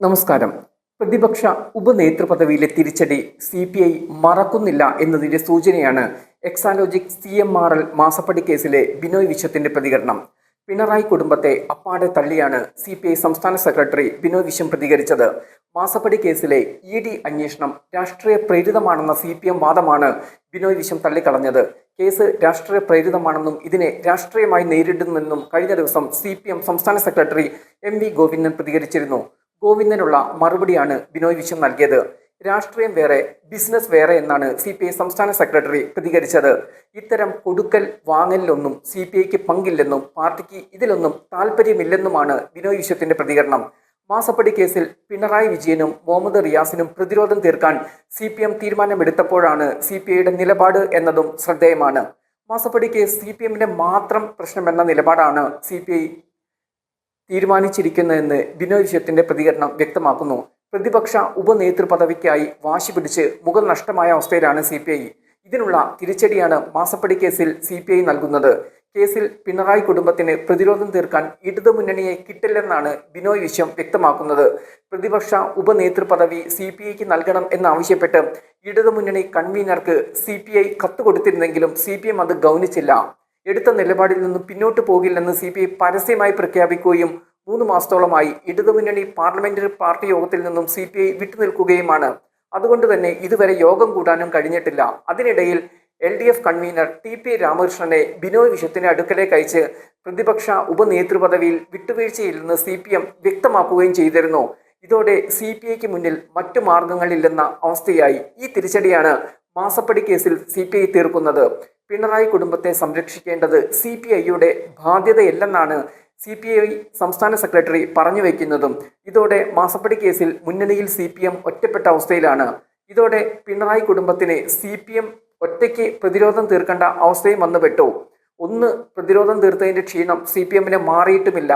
നമസ്കാരം. പ്രതിപക്ഷ ഉപനേതൃപദവിയിലെ തിരിച്ചടി CPI മറക്കുന്നില്ല എന്നതിന്റെ സൂചനയാണ് എക്സാലോജിക് CMRL മാസപ്പടി കേസിലെ ബിനോയ് വിശ്വത്തിന്റെ പ്രതികരണം. പിണറായി കുടുംബത്തെ അപ്പാടെ തള്ളിയാണ് CPI സംസ്ഥാന സെക്രട്ടറി ബിനോയ് വിശ്വം പ്രതികരിച്ചത്. മാസപ്പടി കേസിലെ ED അന്വേഷണം രാഷ്ട്രീയ പ്രേരിതമാണെന്ന CPM വാദമാണ് ബിനോയ് വിശ്വം തള്ളിക്കളഞ്ഞത്. കേസ് രാഷ്ട്രീയ പ്രേരിതമാണെന്നും ഇതിനെ രാഷ്ട്രീയമായി നേരിടുമെന്നും കഴിഞ്ഞ ദിവസം CPM സംസ്ഥാന സെക്രട്ടറി MV ഗോവിന്ദൻ പ്രതികരിച്ചിരുന്നു. ഗോവിന്ദനുള്ള മറുപടിയാണ് ബിനോയ് വിശ്വം നൽകിയത്. രാഷ്ട്രീയം വേറെ, ബിസിനസ് വേറെ എന്നാണ് CPI സംസ്ഥാന സെക്രട്ടറി പ്രതികരിച്ചത്. ഇത്തരം കൊടുക്കൽ വാങ്ങലിലൊന്നും CPIക്ക് പങ്കില്ലെന്നും പാർട്ടിക്ക് ഇതിലൊന്നും താല്പര്യമില്ലെന്നുമാണ് ബിനോയ് വിശ്വത്തിന്റെ പ്രതികരണം. മാസപ്പടി കേസിൽ പിണറായി വിജയനും മുഹമ്മദ് റിയാസിനും പ്രതിരോധം തീർക്കാൻ CPM തീരുമാനമെടുത്തപ്പോഴാണ് CPIയുടെ നിലപാട് എന്നതും ശ്രദ്ധേയമാണ്. മാസപ്പടി കേസ് CPMന്റെ മാത്രം പ്രശ്നമെന്ന നിലപാടാണ് CPI തീരുമാനിച്ചിരിക്കുന്നതെന്ന് ബിനോയ് വിശ്വത്തിന്റെ പ്രതികരണം വ്യക്തമാക്കുന്നു. പ്രതിപക്ഷ ഉപനേതൃപദവിക്കായി വാശി പിടിച്ച് മുഖം നഷ്ടമായ അവസ്ഥയിലാണ് CPI. ഇതിനുള്ള തിരിച്ചടിയാണ് മാസപ്പടി കേസിൽ CPI നൽകുന്നത്. കേസിൽ പിണറായി കുടുംബത്തിന് പ്രതിരോധം തീർക്കാൻ ഇടതുമുന്നണിയെ കിട്ടില്ലെന്നാണ് ബിനോയ് വിശ്വം വ്യക്തമാക്കുന്നത്. പ്രതിപക്ഷ ഉപനേതൃപദവി CPIക്ക് നൽകണം എന്നാവശ്യപ്പെട്ട് ഇടതുമുന്നണി കൺവീനർക്ക് CPI കത്ത് കൊടുത്തിരുന്നെങ്കിലും CPM അത് ഗൗനിച്ചില്ല. എടുത്ത നിലപാടിൽ നിന്നും പിന്നോട്ട് പോകില്ലെന്ന് CPI പരസ്യമായി പ്രഖ്യാപിക്കുകയും 3 മാസത്തോളമായി ഇടതുമുന്നണി പാർലമെന്ററി പാർട്ടി യോഗത്തിൽ നിന്നും CPI വിട്ടുനിൽക്കുകയുമാണ്. അതുകൊണ്ട് തന്നെ ഇതുവരെ യോഗം കൂടാനും കഴിഞ്ഞിട്ടില്ല. അതിനിടയിൽ LDF കൺവീനർ TP രാമകൃഷ്ണനെ ബിനോയ് വിശ്വത്തിന്റെ അടുക്കലേക്ക് അയച്ച് പ്രതിപക്ഷ ഉപനേതൃപദവിയിൽ വിട്ടുവീഴ്ചയില്ലെന്ന് CPM വ്യക്തമാക്കുകയും ചെയ്തിരുന്നു. ഇതോടെ CPIക്ക് മുന്നിൽ മറ്റു മാർഗങ്ങളില്ലെന്ന അവസ്ഥയായി. ഈ തിരിച്ചടിയാണ് മാസപ്പടി കേസിൽ CPI തീർക്കുന്നത്. പിണറായി കുടുംബത്തെ സംരക്ഷിക്കേണ്ടത് CPIയുടെ ബാധ്യതയല്ലെന്നാണ് CPI സംസ്ഥാന സെക്രട്ടറി പറഞ്ഞു വയ്ക്കുന്നതും. ഇതോടെ മാസപ്പടി കേസിൽ മുന്നണിയിൽ CPM ഒറ്റപ്പെട്ട അവസ്ഥയിലാണ്. ഇതോടെ പിണറായി കുടുംബത്തിന് CPM ഒറ്റയ്ക്ക് പ്രതിരോധം തീർക്കേണ്ട അവസ്ഥയും വന്നുപെട്ടു. പ്രതിരോധം തീർത്തതിന്റെ ക്ഷീണം CPMന് മാറിയിട്ടുമില്ല.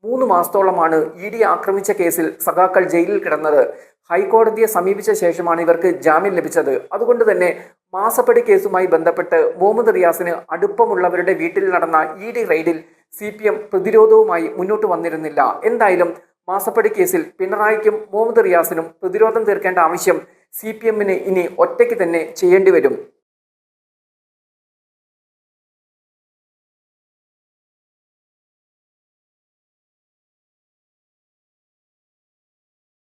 3 മാസത്തോളമാണ് ED ആക്രമിച്ച കേസിൽ സഖാക്കൾ ജയിലിൽ കിടന്നത്. ഹൈക്കോടതിയെ സമീപിച്ച ശേഷമാണ് ഇവർക്ക് ജാമ്യം ലഭിച്ചത്. അതുകൊണ്ട് തന്നെ മാസപ്പടി കേസുമായി ബന്ധപ്പെട്ട് മുഹമ്മദ് റിയാസിന് അടുപ്പമുള്ളവരുടെ വീട്ടിൽ നടന്ന ED റെയ്ഡിൽ CPM പ്രതിരോധവുമായി മുന്നോട്ട് വന്നിരുന്നില്ല. എന്തായാലും മാസപ്പടി കേസിൽ പിണറായിക്കും മുഹമ്മദ് റിയാസിനും പ്രതിരോധം തീർക്കേണ്ട ആവശ്യം CPMന് ഇനി ഒറ്റയ്ക്ക് തന്നെ ചെയ്യേണ്ടി വരും.